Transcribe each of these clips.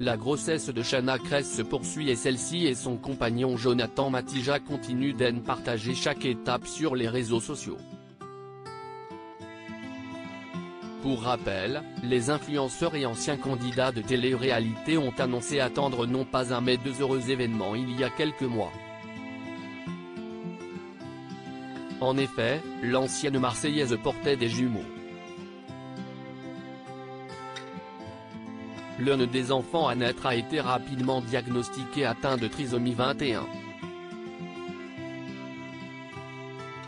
La grossesse de Shanna Kress se poursuit et celle-ci et son compagnon Jonathan Matija continuent d'en partager chaque étape sur les réseaux sociaux. Pour rappel, les influenceurs et anciens candidats de télé-réalité ont annoncé attendre non pas un mais deux heureux événements il y a quelques mois. En effet, l'ancienne Marseillaise portait des jumeaux. L'un des enfants à naître a été rapidement diagnostiqué atteint de trisomie 21.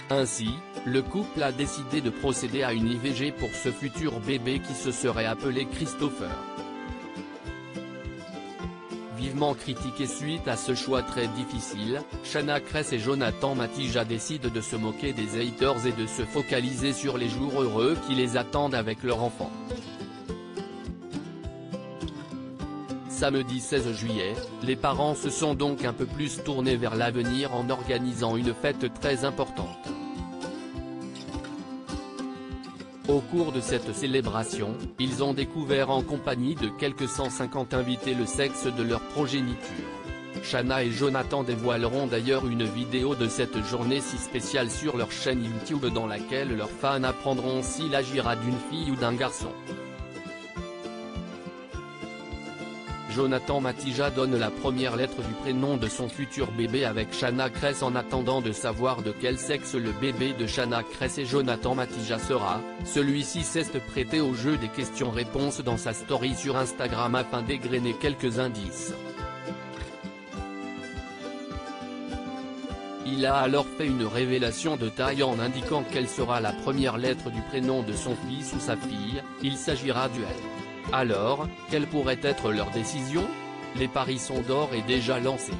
Ainsi, le couple a décidé de procéder à une IVG pour ce futur bébé qui se serait appelé Christopher. Vivement critiqué suite à ce choix très difficile, Shanna Kress et Jonathan Matija décident de se moquer des haters et de se focaliser sur les jours heureux qui les attendent avec leur enfant. Samedi 16 juillet, les parents se sont donc un peu plus tournés vers l'avenir en organisant une fête très importante. Au cours de cette célébration, ils ont découvert en compagnie de quelques 150 invités le sexe de leur progéniture. Shanna et Jonathan dévoileront d'ailleurs une vidéo de cette journée si spéciale sur leur chaîne YouTube dans laquelle leurs fans apprendront s'il agira d'une fille ou d'un garçon. Jonathan Matija donne la première lettre du prénom de son futur bébé avec Shanna Kress en attendant de savoir de quel sexe le bébé de Shanna Kress et Jonathan Matija sera. Celui-ci s'est prêté au jeu des questions-réponses dans sa story sur Instagram afin d'égrener quelques indices. Il a alors fait une révélation de taille en indiquant quelle sera la première lettre du prénom de son fils ou sa fille, il s'agira du L. Alors, quelle pourrait être leur décision? Les paris sont d'or et déjà lancés.